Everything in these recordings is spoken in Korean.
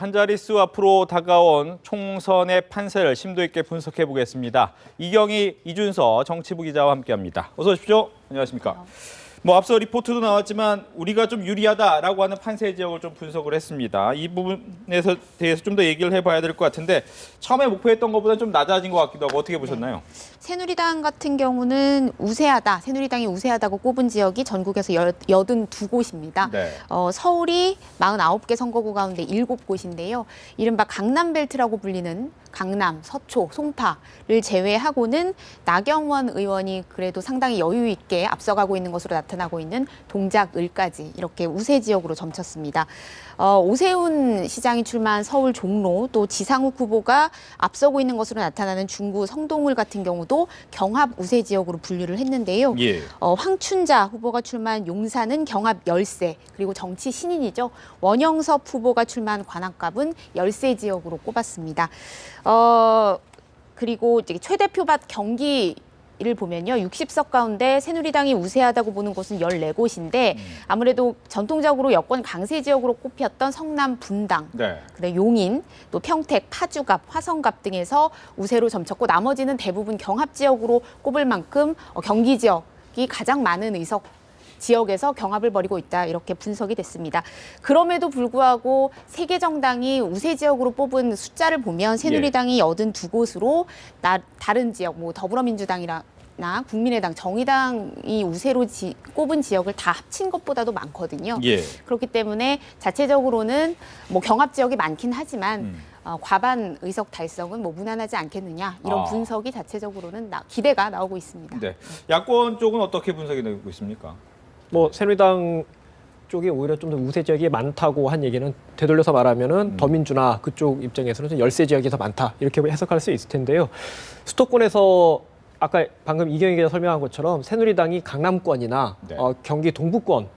한 자릿수 앞으로 다가온 총선의 판세를 심도 있게 분석해 보겠습니다. 이경희, 이준서 정치부 기자와 함께합니다. 어서 오십시오. 안녕하십니까. 앞서 리포트도 나왔지만 우리가 좀 유리하다라고 하는 판세 지역을 좀 분석을 했습니다. 이 부분에 대해서 좀 더 얘기를 해봐야 될 것 같은데 처음에 목표했던 것보다 좀 낮아진 것 같기도 하고 어떻게 보셨나요? 새누리당 같은 경우는 우세하다, 새누리당이 우세하다고 꼽은 지역이 전국에서 82곳입니다. 네. 서울이 49개 선거구 가운데 7곳인데요. 이른바 강남벨트라고 불리는 강남, 서초, 송파를 제외하고는 나경원 의원이 그래도 상당히 여유 있게 앞서가고 있는 것으로 나타나고 있는 동작, 을까지 이렇게 우세 지역으로 점쳤습니다. 오세훈 시장이 출마한 서울 종로, 또 지상욱 후보가 앞서고 있는 것으로 나타나는 중구 성동을 같은 경우도 경합 우세 지역으로 분류를 했는데요. 예. 황춘자 후보가 출마한 용산은 경합 열세, 그리고 정치 신인이죠. 원영섭 후보가 출마한 관악갑은 열세 지역으로 꼽았습니다. 그리고 이제 최대 표밭 경기를 보면요. 60석 가운데 새누리당이 우세하다고 보는 곳은 14곳인데 아무래도 전통적으로 여권 강세 지역으로 꼽혔던 성남 분당, 네. 그다음에 용인, 또 평택, 파주갑, 화성갑 등에서 우세로 점쳤고 나머지는 대부분 경합 지역으로 꼽을 만큼 경기 지역이 가장 많은 지역에서 경합을 벌이고 있다, 이렇게 분석이 됐습니다. 그럼에도 불구하고 세 개 정당이 우세 지역으로 뽑은 숫자를 보면 새누리당이 82곳으로 다른 지역, 더불어민주당이나 국민의당, 정의당이 우세로 꼽은 지역을 다 합친 것보다도 많거든요. 예. 그렇기 때문에 자체적으로는 경합 지역이 많긴 하지만 과반 의석 달성은 무난하지 않겠느냐, 이런 분석이 자체적으로는 기대가 나오고 있습니다. 네. 야권 쪽은 어떻게 분석이 되고 있습니까? 새누리당 쪽이 오히려 좀 더 우세 지역이 많다고 한 얘기는 되돌려서 말하면은 더민주나 그쪽 입장에서는 좀 열세 지역이 더 많다, 이렇게 해석할 수 있을 텐데요. 수도권에서 아까 방금 이경희 기자 설명한 것처럼 새누리당이 강남권이나 네. 경기 동부권,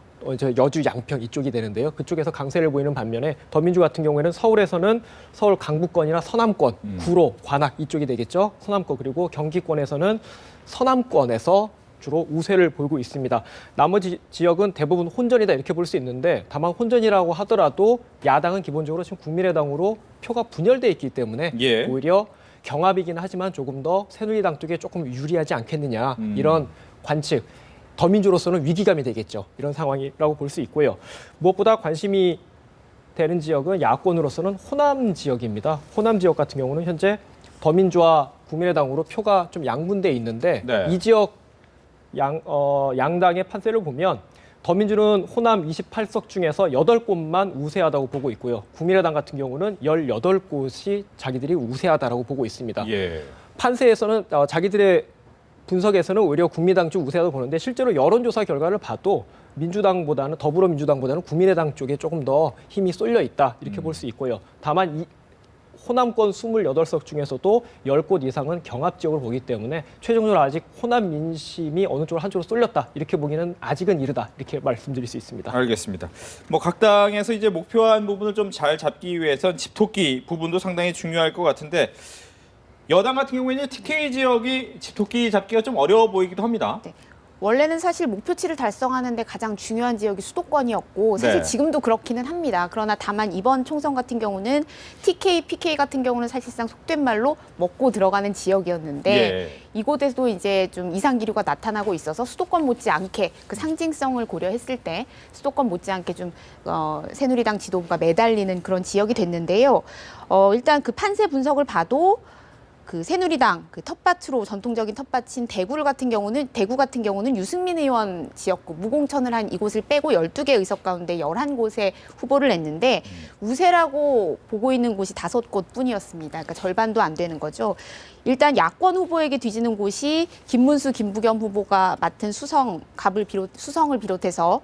여주 양평 이쪽이 되는데요. 그쪽에서 강세를 보이는 반면에 더민주 같은 경우에는 서울에서는 서울 강북권이나 서남권, 구로, 관악 이쪽이 되겠죠. 서남권, 그리고 경기권에서는 서남권에서 주로 우세를 보이고 있습니다. 나머지 지역은 대부분 혼전이다, 이렇게 볼 수 있는데 다만 혼전이라고 하더라도 야당은 기본적으로 지금 국민의당으로 표가 분열돼 있기 때문에 오히려 경합이긴 하지만 조금 더 새누리당 쪽에 조금 유리하지 않겠느냐, 이런 관측. 더민주로서는 위기감이 되겠죠. 이런 상황이라고 볼 수 있고요. 무엇보다 관심이 되는 지역은 야권으로서는 호남 지역입니다. 호남 지역 같은 경우는 현재 더민주와 국민의당으로 표가 좀 양분돼 있는데 이 지역 양당의 판세를 보면 더민주는 호남 28석 중에서 8곳만 우세하다고 보고 있고요. 국민의당 같은 경우는 18곳이 자기들이 우세하다라고 보고 있습니다. 예. 판세에서는 자기들의 분석에서는 오히려 국민의당 쪽 우세하다고 보는데 실제로 여론조사 결과를 봐도 더불어민주당보다는 국민의당 쪽에 조금 더 힘이 쏠려 있다, 이렇게 볼 수 있고요. 다만 이 호남권 28석 중에서도 10곳 이상은 경합 지역으로 보기 때문에 최종적으로 아직 호남 민심이 어느 쪽으로 한쪽으로 쏠렸다, 이렇게 보기는 아직은 이르다, 이렇게 말씀드릴 수 있습니다. 알겠습니다. 각 당에서 이제 목표한 부분을 좀 잘 잡기 위해선 집토끼 부분도 상당히 중요할 것 같은데 여당 같은 경우에는 TK 지역이 집토끼 잡기가 좀 어려워 보이기도 합니다. 네. 원래는 사실 목표치를 달성하는 데 가장 중요한 지역이 수도권이었고 사실 지금도 그렇기는 합니다. 그러나 다만 이번 총선 같은 경우는 TK, PK 같은 경우는 사실상 속된 말로 먹고 들어가는 지역이었는데 이곳에도 이제 좀 이상 기류가 나타나고 있어서 수도권 못지않게 그 상징성을 고려했을 때 수도권 못지않게 좀 새누리당 지도부가 매달리는 그런 지역이 됐는데요. 일단 그 판세 분석을 봐도 그 새누리당 텃밭으로 전통적인 텃밭인 대구 같은 경우는 유승민 의원 지역구 무공천을 한 이곳을 빼고 12개 의석 가운데 11곳에 후보를 냈는데 우세라고 보고 있는 곳이 5곳 뿐이었습니다. 그러니까 절반도 안 되는 거죠. 일단 야권 후보에게 뒤지는 곳이 김문수, 김부겸 후보가 맡은 수성을 비롯해서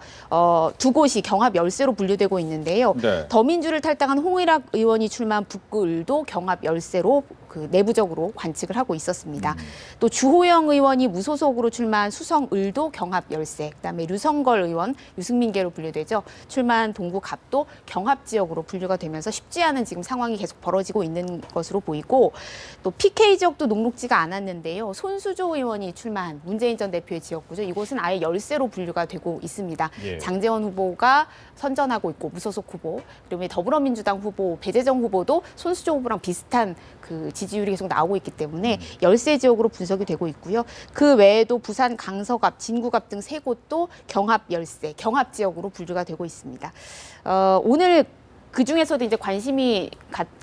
두 곳이 경합 열세로 분류되고 있는데요. 더민주를 탈당한 홍의락 의원이 출마한 북구 을도 경합 열세로 그 내부적으로 관측을 하고 있었습니다. 또 주호영 의원이 무소속으로 출마한 수성을도 경합 열세, 그다음에 류성걸 의원, 유승민계로 분류되죠. 출마한 동구갑도 경합 지역으로 분류가 되면서 쉽지 않은 지금 상황이 계속 벌어지고 있는 것으로 보이고 또 PK 지역도 녹록지가 않았는데요. 손수조 의원이 출마한 문재인 전 대표의 지역구죠. 이곳은 아예 열세로 분류가 되고 있습니다. 예. 장제원 후보가 선전하고 있고 무소속 후보, 그리고 더불어민주당 후보 배재정 후보도 손수조 후보랑 비슷한 그 지지율이 계속 나오고 있기 때문에 열세 지역으로 분석이 되고 있고요. 그 외에도 부산 강서갑, 진구갑 등 세 곳도 경합 열세, 경합 지역으로 분류가 되고 있습니다. 오늘 그 중에서도 이제 관심이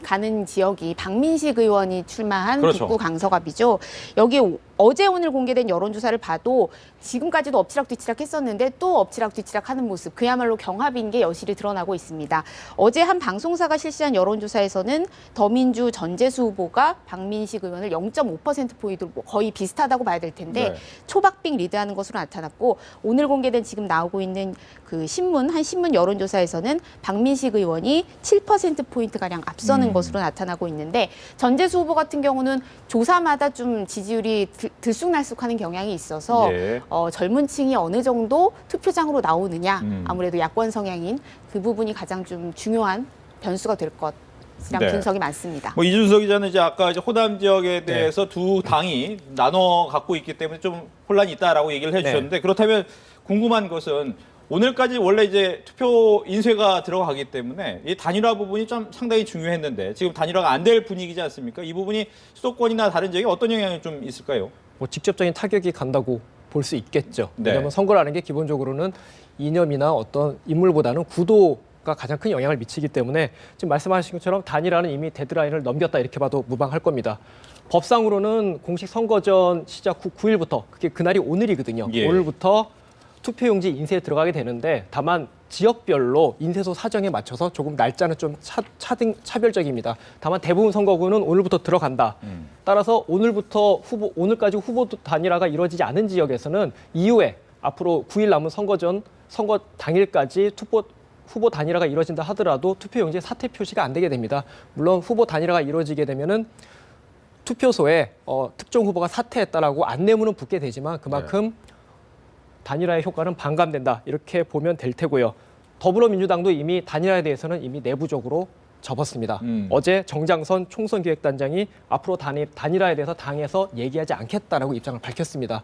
가는 지역이 박민식 의원이 출마한 그렇죠. 북구 강서갑이죠. 여기 어제 오늘 공개된 여론조사를 봐도 지금까지도 엎치락뒤치락 했었는데 또 엎치락뒤치락 하는 모습, 그야말로 경합인 게 여실히 드러나고 있습니다. 어제 한 방송사가 실시한 여론조사에서는 더민주 전재수 후보가 박민식 의원을 0.5%포인트로 거의 비슷하다고 봐야 될 텐데 네. 초박빙 리드하는 것으로 나타났고, 오늘 공개된 지금 나오고 있는 그 한 신문 여론조사에서는 박민식 의원이 7%포인트가량 앞서는 것으로 나타나고 있는데, 전재수 후보 같은 경우는 조사마다 좀 지지율이 들쑥날쑥하는 경향이 있어서 예. 젊은 층이 어느 정도 투표장으로 나오느냐, 아무래도 야권 성향인 그 부분이 가장 좀 중요한 변수가 될 것이라는 네. 분석이 많습니다. 뭐 이준석 기자는 이제 아까 이제 호남 지역에 대해서 두 당이 나눠 갖고 있기 때문에 좀 혼란이 있다라고 얘기를 해주셨는데, 그렇다면 궁금한 것은 오늘까지 원래 이제 투표 인쇄가 들어가기 때문에 이 단일화 부분이 좀 상당히 중요했는데 지금 단일화가 안 될 분위기지 않습니까? 이 부분이 수도권이나 다른 지역에 어떤 영향이 좀 있을까요? 뭐 직접적인 타격이 간다고 볼 수 있겠죠. 네. 왜냐하면 선거라는 게 기본적으로는 이념이나 어떤 인물보다는 구도가 가장 큰 영향을 미치기 때문에 지금 말씀하신 것처럼 단일화는 이미 데드라인을 넘겼다 이렇게 봐도 무방할 겁니다. 법상으로는 공식 선거전 시작 후 9일부터, 그게 그날이 오늘이거든요. 예. 오늘부터 투표용지 인쇄에 들어가게 되는데, 다만 지역별로 인쇄소 사정에 맞춰서 조금 날짜는 좀 차별적입니다. 다만 대부분 선거구는 오늘부터 들어간다. 따라서 오늘까지 후보 단일화가 이루어지지 않은 지역에서는 이후에 앞으로 9일 남은 선거 당일까지 후보 단일화가 이루어진다 하더라도 투표용지에 사퇴 표시가 안 되게 됩니다. 물론 후보 단일화가 이루어지게 되면은 투표소에 특정 후보가 사퇴했다라고 안내문은 붙게 되지만 그만큼 단일화의 효과는 반감된다, 이렇게 보면 될 테고요. 더불어민주당도 이미 단일화에 대해서는 이미 내부적으로 접었습니다. 어제 정장선 총선기획단장이 앞으로 단일화에 대해서 당에서 얘기하지 않겠다라고 입장을 밝혔습니다.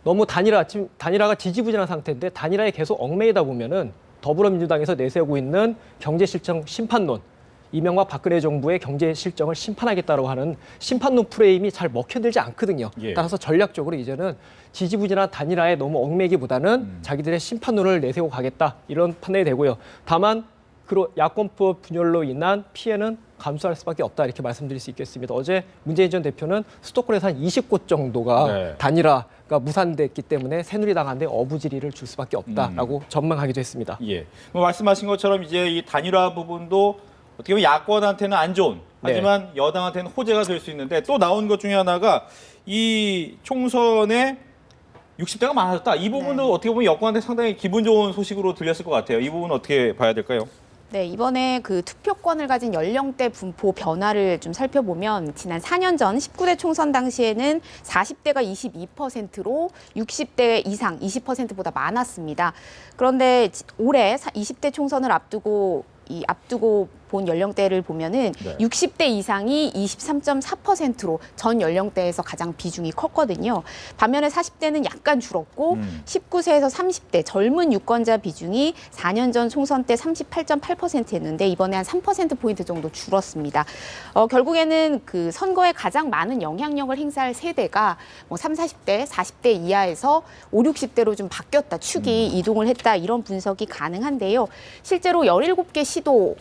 너무 단일화가 지지부진한 상태인데 단일화에 계속 얽매이다 보면은 더불어민주당에서 내세우고 있는 경제실정 심판론, 이명박 박근혜 정부의 경제 실정을 심판하겠다고 하는 심판론 프레임이 잘 먹혀들지 않거든요. 예. 따라서 전략적으로 이제는 지지부진한 단일화에 너무 얽매기보다는 자기들의 심판론을 내세우고 가겠다, 이런 판단이 되고요. 다만 야권법 분열로 인한 피해는 감수할 수밖에 없다, 이렇게 말씀드릴 수 있겠습니다. 어제 문재인 전 대표는 수도권에서 한 20곳 정도가 단일화가 무산됐기 때문에 새누리당한테 어부지리를 줄 수밖에 없다라고 전망하기도 했습니다. 예. 뭐 말씀하신 것처럼 이제 이 단일화 부분도 어떻게 보면 야권한테는 안 좋은, 하지만 여당한테는 호재가 될 수 있는데, 또 나온 것 중에 하나가 이 총선에 60대가 많아졌다. 이 부분도 어떻게 보면 여권한테 상당히 기분 좋은 소식으로 들렸을 것 같아요. 이 부분 어떻게 봐야 될까요? 네, 이번에 그 투표권을 가진 연령대 분포 변화를 좀 살펴보면, 지난 4년 전 19대 총선 당시에는 40대가 22%로 60대 이상 20%보다 많았습니다. 그런데 올해 20대 총선을 앞두고 본 연령대를 보면은 60대 이상이 23.4%로 전 연령대에서 가장 비중이 컸거든요. 반면에 40대는 약간 줄었고 19세에서 30대 젊은 유권자 비중이 4년 전 총선 때 38.8%였는데 이번에 한 3%포인트 정도 줄었습니다. 결국에는 그 선거에 가장 많은 영향력을 행사할 세대가 뭐 30, 40대, 40대 이하에서 50, 60대로 좀 바뀌었다, 축이 이동을 했다, 이런 분석이 가능한데요. 실제로 17개 시도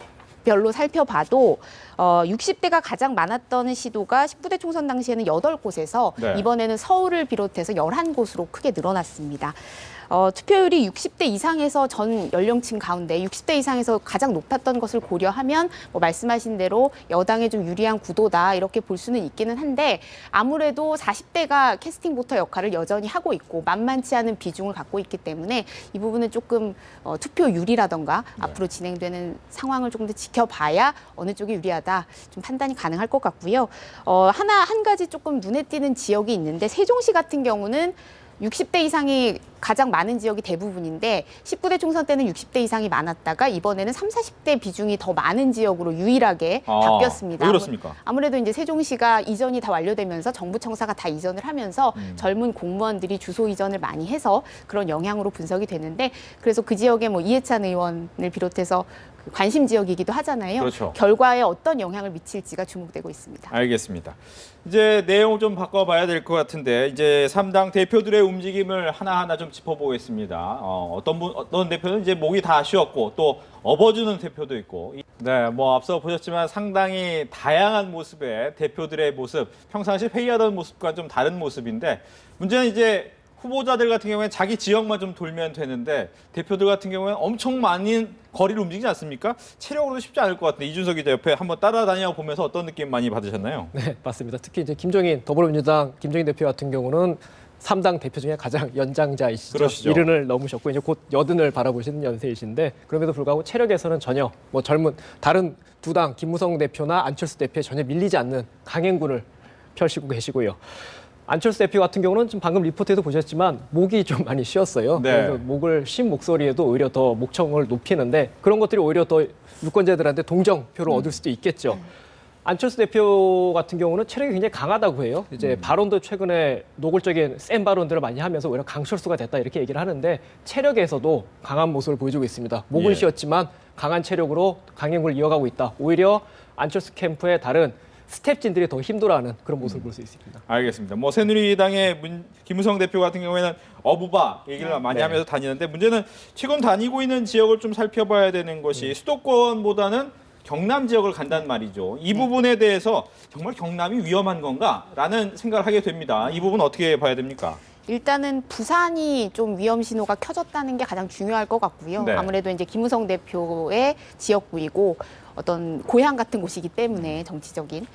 별로 살펴봐도 60대가 가장 많았던 시도가 19대 총선 당시에는 8곳에서 이번에는 서울을 비롯해서 11곳으로 크게 늘어났습니다. 투표율이 60대 이상에서 전 연령층 가운데 60대 이상에서 가장 높았던 것을 고려하면 뭐 말씀하신 대로 여당에 좀 유리한 구도다 이렇게 볼 수는 있기는 한데 아무래도 40대가 캐스팅 보터 역할을 여전히 하고 있고 만만치 않은 비중을 갖고 있기 때문에 이 부분은 조금 투표율이라던가 앞으로 진행되는 상황을 조금 더 지켜봐야 어느 쪽이 유리하다 좀 판단이 가능할 것 같고요. 한 가지 조금 눈에 띄는 지역이 있는데 세종시 같은 경우는 60대 이상이 가장 많은 지역이 대부분인데 19대 총선 때는 60대 이상이 많았다가 이번에는 30, 40대 비중이 더 많은 지역으로 유일하게 바뀌었습니다. 왜 그렇습니까? 아무래도 이제 세종시가 이전이 다 완료되면서 정부 청사가 다 이전을 하면서 젊은 공무원들이 주소 이전을 많이 해서 그런 영향으로 분석이 되는데 그래서 그 지역에 뭐 이해찬 의원을 비롯해서 관심 지역이기도 하잖아요. 그렇죠. 결과에 어떤 영향을 미칠지가 주목되고 있습니다. 알겠습니다. 이제 내용을 좀 바꿔봐야 될 것 같은데 이제 3당 대표들의 움직임을 하나하나 좀 짚어보겠습니다. 어떤 대표는 이제 목이 다 쉬었고 또 업어주는 대표도 있고 네, 뭐 앞서 보셨지만 상당히 다양한 모습의 대표들의 모습 평상시 회의하던 모습과 좀 다른 모습인데 문제는 이제 후보자들 같은 경우에는 자기 지역만 좀 돌면 되는데 대표들 같은 경우에는 엄청 많은 거리를 움직이지 않습니까? 체력으로도 쉽지 않을 것 같은데 이준석 기자 옆에 한번 따라다녀 보면서 어떤 느낌 많이 받으셨나요? 네, 맞습니다. 특히 이제 더불어민주당 김종인 대표 같은 경우는 3당 대표 중에 가장 연장자이시죠. 그러시죠. 70을 넘으셨고 이제 곧 80을 바라보시는 연세이신데 그럼에도 불구하고 체력에서는 전혀 뭐 젊은 다른 두 당 김무성 대표나 안철수 대표에 전혀 밀리지 않는 강행군을 펼치고 계시고요. 안철수 대표 같은 경우는 지금 방금 리포트에도 보셨지만 목이 좀 많이 쉬었어요. 네. 그래서 목을 쉰 목소리에도 오히려 더 목청을 높이는데 그런 것들이 오히려 더 유권자들한테 동정표를 얻을 수도 있겠죠. 안철수 대표 같은 경우는 체력이 굉장히 강하다고 해요. 이제 발언도 최근에 노골적인 센 발언들을 많이 하면서 오히려 강철수가 됐다 이렇게 얘기를 하는데 체력에서도 강한 모습을 보여주고 있습니다. 목은 예. 쉬었지만 강한 체력으로 강행군을 이어가고 있다. 오히려 안철수 캠프의 다른 스텝진들이 더 힘들어하는 그런 모습을 볼 수 있습니다. 알겠습니다. 뭐 새누리당의 김무성 대표 같은 경우에는 어부바 얘기를 많이 네. 하면서 다니는데 문제는 최근 다니고 있는 지역을 좀 살펴봐야 되는 것이 수도권보다는 경남 지역을 간단 말이죠. 이 부분에 대해서 정말 경남이 위험한 건가라는 생각을 하게 됩니다. 이 부분 어떻게 봐야 됩니까? 일단은 부산이 좀 위험 신호가 켜졌다는 게 가장 중요할 것 같고요. 네. 아무래도 이제 김무성 대표의 지역구이고 어떤 고향 같은 곳이기 때문에 정치적인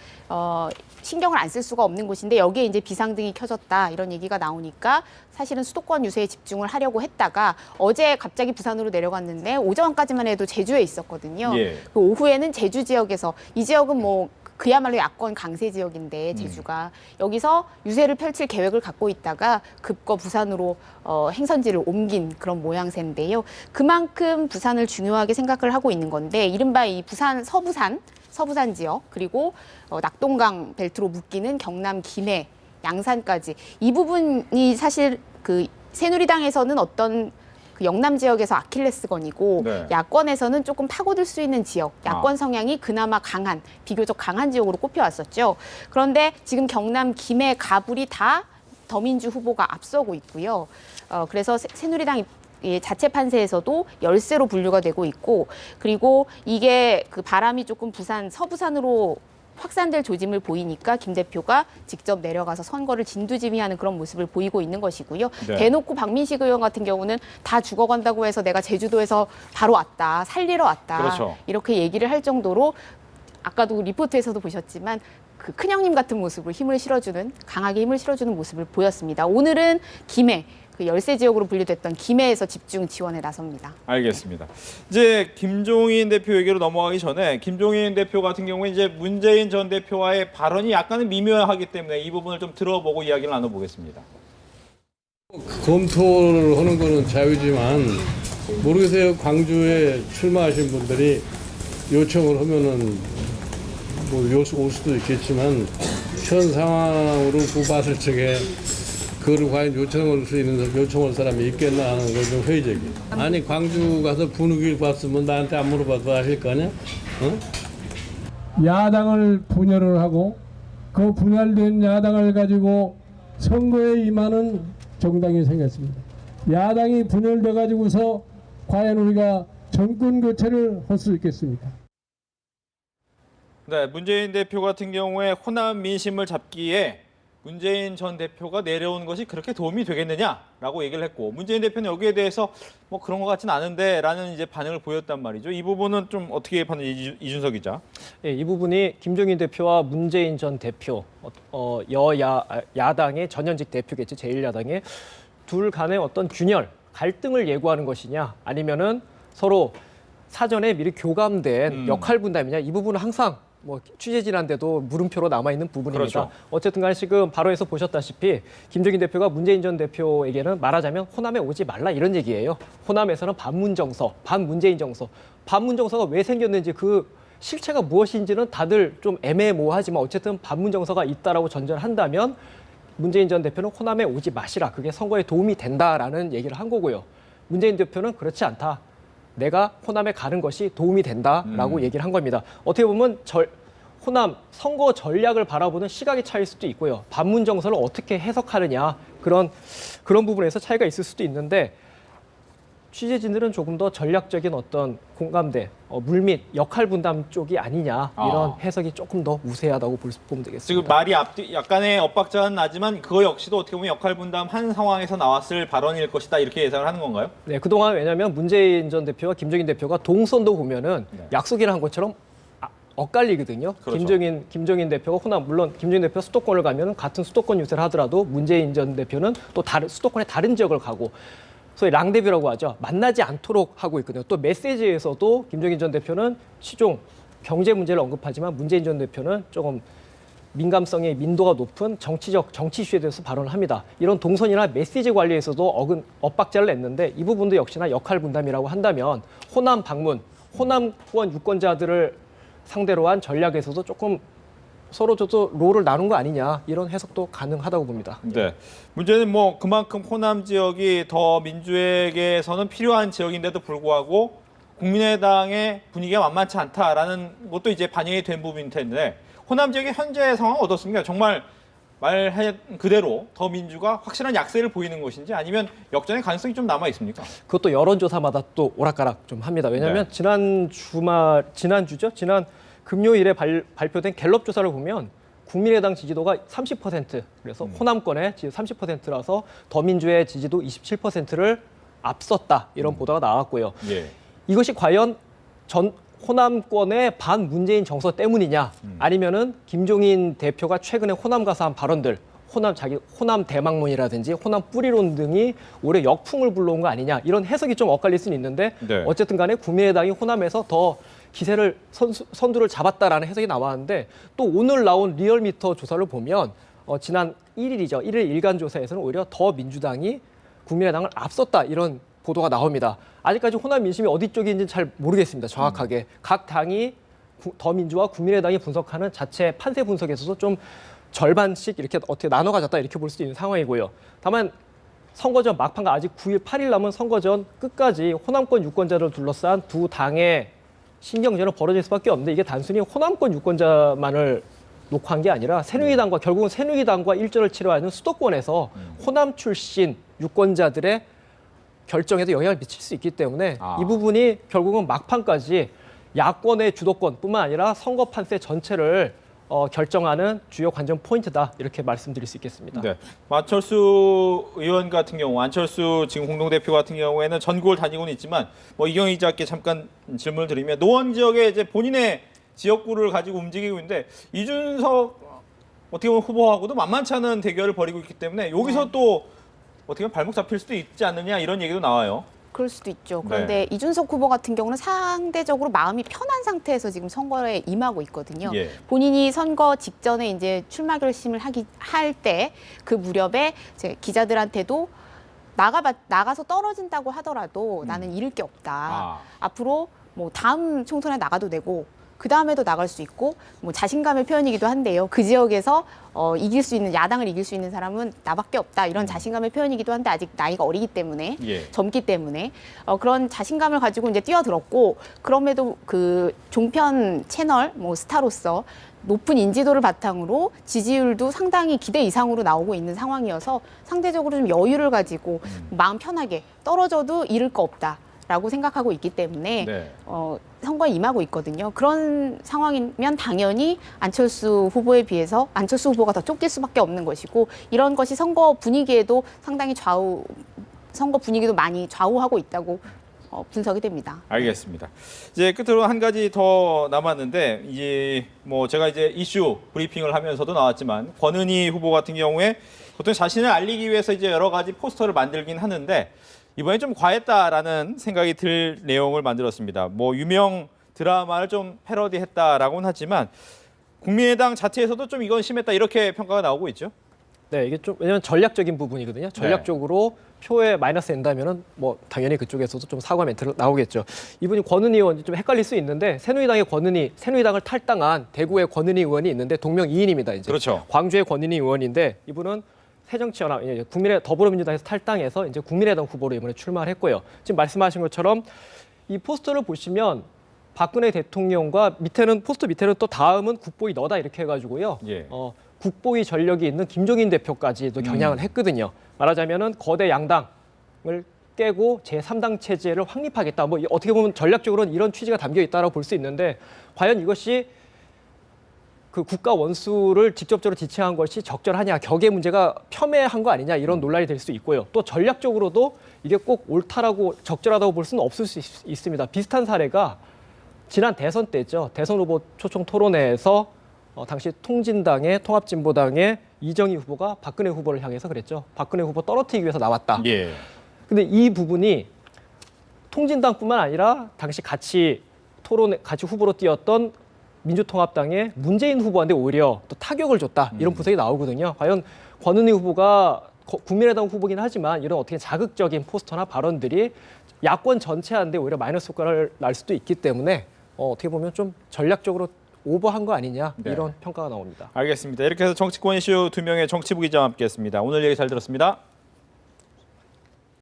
신경을 안 쓸 수가 없는 곳인데 여기에 이제 비상등이 켜졌다 이런 얘기가 나오니까 사실은 수도권 유세에 집중을 하려고 했다가 어제 갑자기 부산으로 내려갔는데 오전까지만 해도 제주에 있었거든요. 예. 그 오후에는 제주 지역에서 이 지역은 뭐 그야말로 야권 강세 지역인데 제주가 여기서 유세를 펼칠 계획을 갖고 있다가 급거 부산으로 행선지를 옮긴 그런 모양새인데요. 그만큼 부산을 중요하게 생각을 하고 있는 건데 이른바 이 부산 서부산 지역 그리고 낙동강 벨트로 묶이는 경남 김해 양산까지 이 부분이 사실 그 새누리당에서는 어떤 그 영남 지역에서 아킬레스건이고 네. 야권에서는 조금 파고들 수 있는 지역, 야권 성향이 그나마 비교적 강한 지역으로 꼽혀왔었죠. 그런데 지금 경남 김해 가불이 다 더민주 후보가 앞서고 있고요. 그래서 새누리당 자체 판세에서도 열세로 분류가 되고 있고 그리고 이게 그 바람이 조금 서부산으로 확산될 조짐을 보이니까 김 대표가 직접 내려가서 선거를 진두지휘하는 그런 모습을 보이고 있는 것이고요. 네. 대놓고 박민식 의원 같은 경우는 다 죽어간다고 해서 내가 제주도에서 바로 왔다, 살리러 왔다. 그렇죠. 이렇게 얘기를 할 정도로 아까도 리포트에서도 보셨지만 그 큰형님 같은 모습으로 강하게 힘을 실어주는 모습을 보였습니다. 오늘은 김해, 그 열세 지역으로 분류됐던 김해에서 집중 지원에 나섭니다. 알겠습니다. 이제 김종인 대표 얘기로 넘어가기 전에 김종인 대표 같은 경우에 이제 문재인 전 대표와의 발언이 약간은 미묘하기 때문에 이 부분을 좀 들어보고 이야기를 나눠보겠습니다. 검토를 하는 거는 자유지만 모르겠어요. 광주에 출마하신 분들이 요청을 하면은 뭐 올 수도 있겠지만 현 상황으로 봤을 적에 그걸 과연 요청할 사람이 있겠나 하는 걸 좀 회의적이에요. 아니 광주 가서 분위기를 봤으면 나한테 안 물어봐도 아실 거 아니야? 어? 야당을 분열을 하고 그 분열된 야당을 가지고 선거에 임하는 정당이 생겼습니다. 야당이 분열돼 가지고서 과연 우리가 정권 교체를 할 수 있겠습니까? 네, 문재인 대표 같은 경우에 호남 민심을 잡기에 문재인 전 대표가 내려온 것이 그렇게 도움이 되겠느냐라고 얘기를 했고 문재인 대표는 여기에 대해서 뭐 그런 것 같진 않은데라는 이제 반응을 보였단 말이죠. 이 부분은 좀 어떻게 봤는지 이준석 기자. 예, 이 부분이 김종인 대표와 문재인 전 대표, 야당의 전현직 대표겠지, 제1야당의 둘 간의 어떤 균열, 갈등을 예고하는 것이냐, 아니면은 서로 사전에 미리 교감된 역할 분담이냐, 이 부분은 항상 뭐 취재진한데도 물음표로 남아있는 부분입니다. 그렇죠. 어쨌든 간에 지금 발언에서 보셨다시피 김종인 대표가 문재인 전 대표에게는 말하자면 호남에 오지 말라 이런 얘기예요. 호남에서는 반문정서, 반문재인 정서. 반문정서가 왜 생겼는지 그 실체가 무엇인지는 다들 좀 애매모호하지만 어쨌든 반문정서가 있다라고 전제를 한다면 문재인 전 대표는 호남에 오지 마시라. 그게 선거에 도움이 된다라는 얘기를 한 거고요. 문재인 대표는 그렇지 않다. 내가 호남에 가는 것이 도움이 된다라고 얘기를 한 겁니다. 어떻게 보면 호남 선거 전략을 바라보는 시각의 차이일 수도 있고요. 반문 정서를 어떻게 해석하느냐 그런 부분에서 차이가 있을 수도 있는데 취재진들은 조금 더 전략적인 어떤 공감대, 물밑 역할 분담 쪽이 아니냐 이런 해석이 조금 더 우세하다고 보면 되겠습니다. 지금 말이 약간의 엇박자는 나지만 그거 역시도 어떻게 보면 역할 분담한 상황에서 나왔을 발언일 것이다 이렇게 예상을 하는 건가요? 네, 그동안 왜냐하면 문재인 전 대표와 김종인 대표가 동선도 보면은 약속이나 한 것처럼 엇갈리거든요. 그렇죠. 김종인 대표가 호남, 물론 김종인 대표 수도권을 가면 같은 수도권 유세를 하더라도 문재인 전 대표는 또 수도권의 다른 지역을 가고 소위 랑데뷰라고 하죠. 만나지 않도록 하고 있거든요. 또 메시지에서도 김종인 전 대표는 시종 경제 문제를 언급하지만 문재인 전 대표는 조금 민감성의 민도가 높은 정치 이슈에 대해서 발언을 합니다. 이런 동선이나 메시지 관리에서도 엇박자를 냈는데 이 부분도 역시나 역할 분담이라고 한다면 호남 방문, 호남권 유권자들을 상대로 한 전략에서도 조금 서로 저도 롤을 나눈 거 아니냐 이런 해석도 가능하다고 봅니다. 네. 문제는 뭐 그만큼 호남 지역이 더 민주에게서는 필요한 지역인데도 불구하고 국민의당의 분위기가 만만치 않다라는 것도 이제 반영이 된 부분일 텐데 호남 지역의 현재 상황은 어떻습니까? 정말 말 그대로 더 민주가 확실한 약세를 보이는 것인지 아니면 역전의 가능성이 좀 남아 있습니까? 그것도 여론조사마다 또 오락가락 좀 합니다. 왜냐하면 네. 지난 금요일에 발표된 갤럽 조사를 보면 국민의당 지지도가 30%, 그래서 호남권의 지지 30%라서 더민주의 지지도 27%를 앞섰다 이런 보도가 나왔고요. 예. 이것이 과연 호남권의 반문재인 정서 때문이냐, 아니면은 김종인 대표가 최근에 호남 가서 한 발언들, 호남 대망론이라든지 호남 뿌리론 등이 올해 역풍을 불러온 거 아니냐 이런 해석이 좀 엇갈릴 수는 있는데 네. 어쨌든 간에 국민의당이 호남에서 더 기세를 선두를 잡았다라는 해석이 나왔는데 또 오늘 나온 리얼미터 조사를 보면 지난 1일이죠. 1일 일간 조사에서는 오히려 더 민주당이 국민의당을 앞섰다 이런 보도가 나옵니다. 아직까지 호남 민심이 어디 쪽인지는 잘 모르겠습니다. 정확하게. 각 당이 더민주와 국민의당이 분석하는 자체 판세 분석에서도 좀 절반씩 이렇게 어떻게 나눠 가졌다 이렇게 볼 수 있는 상황이고요. 다만 선거전 막판과 아직 9일, 8일 남은 선거전 끝까지 호남권 유권자를 둘러싼 두 당의 신경전은 벌어질 수밖에 없는데 이게 단순히 호남권 유권자만을 녹화한 게 아니라 결국은 새누리당과 일전을 치러하는 수도권에서 호남 출신 유권자들의 결정에도 영향을 미칠 수 있기 때문에 이 부분이 결국은 막판까지 야권의 주도권뿐만 아니라 선거 판세 전체를 결정하는 주요 관전 포인트다 이렇게 말씀드릴 수 있겠습니다. 네. 안철수 의원 같은 경우, 안철수 지금 공동대표 같은 경우에는 전국을 다니고는 있지만 뭐 이경희 기자께 잠깐 질문을 드리면 노원 지역에 이제 본인의 지역구를 가지고 움직이고 있는데 이준석 어떻게 보면 후보하고도 만만치 않은 대결을 벌이고 있기 때문에 여기서 또 어떻게 보면 발목 잡힐 수도 있지 않느냐 이런 얘기도 나와요. 그럴 수도 있죠. 그런데 이준석 후보 같은 경우는 상대적으로 마음이 편한 상태에서 지금 선거에 임하고 있거든요. 예. 본인이 선거 직전에 이제 출마 결심을 할 때 그 무렵에 이제 기자들한테도 나가서 떨어진다고 하더라도 나는 잃을 게 없다. 앞으로 뭐 다음 총선에 나가도 되고 그 다음에도 나갈 수 있고 뭐 자신감의 표현이기도 한데요. 그 지역에서 야당을 이길 수 있는 사람은 나밖에 없다. 이런 자신감의 표현이기도 한데 아직 나이가 어리기 때문에 젊기 때문에 그런 자신감을 가지고 이제 뛰어들었고 그럼에도 그 종편 채널 뭐 스타로서 높은 인지도를 바탕으로 지지율도 상당히 기대 이상으로 나오고 있는 상황이어서 상대적으로 좀 여유를 가지고 마음 편하게 떨어져도 잃을 거 없다. 된다라고 생각하고 있기 때문에 네. 선거에 임하고 있거든요. 그런 상황이면 당연히 안철수 후보에 비해서 안철수 후보가 더 쫓길 수밖에 없는 것이고 이런 것이 선거 분위기에도 상당히 선거 분위기도 많이 좌우하고 있다고 분석이 됩니다. 알겠습니다. 이제 끝으로 한 가지 더 남았는데 이제 뭐 제가 이제 이슈 브리핑을 하면서도 나왔지만 권은희 후보 같은 경우에 보통 자신을 알리기 위해서 이제 여러 가지 포스터를 만들긴 하는데 이번에 좀 과했다라는 생각이 들 내용을 만들었습니다. 뭐 유명 드라마를 좀 패러디했다라고는 하지만 국민의당 자체에서도 좀 이건 심했다 이렇게 평가가 나오고 있죠. 네, 이게 좀 왜냐면 전략적인 부분이거든요. 전략적으로 표에 마이너스 된다면은 뭐 당연히 그쪽에서도 좀 사과 멘트로 나오겠죠. 이분이 권은희 의원 좀 헷갈릴 수 있는데 새누리당의 권은희, 새누리당을 탈당한 대구의 권은희 의원이 있는데 동명이인입니다. 이제 그렇죠. 광주의 권은희 의원인데 이분은 새정치연합, 더불어민주당에서 탈당해서 이제 국민의당 후보로 이번에 출마를 했고요. 지금 말씀하신 것처럼 이 포스터를 보시면 박근혜 대통령과 밑에는 포스터 밑에는 또 다음은 국보이 너다 이렇게 해가지고요. 예. 국보위 전력이 있는 김종인 대표까지도 겨냥을 했거든요. 말하자면은 거대 양당을 깨고 제3당 체제를 확립하겠다. 뭐 어떻게 보면 전략적으로는 이런 취지가 담겨 있다라고 볼 수 있는데 과연 이것이 그 국가 원수를 직접적으로 지칭한 것이 적절하냐, 격의 문제가 폄훼한 거 아니냐 이런 논란이 될 수 있고요. 또 전략적으로도 이게 꼭 옳다라고 적절하다고 볼 수는 없을 수 있습니다. 비슷한 사례가 지난 대선 때죠. 대선 후보 초청 토론회에서 당시 통진당의 통합진보당의 이정희 후보가 박근혜 후보를 향해서 그랬죠. 박근혜 후보 떨어뜨리기 위해서 나왔다. 예. 근데 이 부분이 통진당뿐만 아니라 당시 같이 후보로 뛰었던 민주통합당의 문재인 후보한테 오히려 또 타격을 줬다. 이런 분석이 나오거든요. 과연 권은희 후보가 국민의당 후보긴 하지만 이런 어떻게 자극적인 포스터나 발언들이 야권 전체한테 오히려 마이너스 효과를 날 수도 있기 때문에 어떻게 보면 좀 전략적으로 오버한 거 아니냐 이런 평가가 나옵니다. 알겠습니다. 이렇게 해서 정치권 이슈 2명의 정치부 기자와 함께했습니다. 오늘 얘기 잘 들었습니다.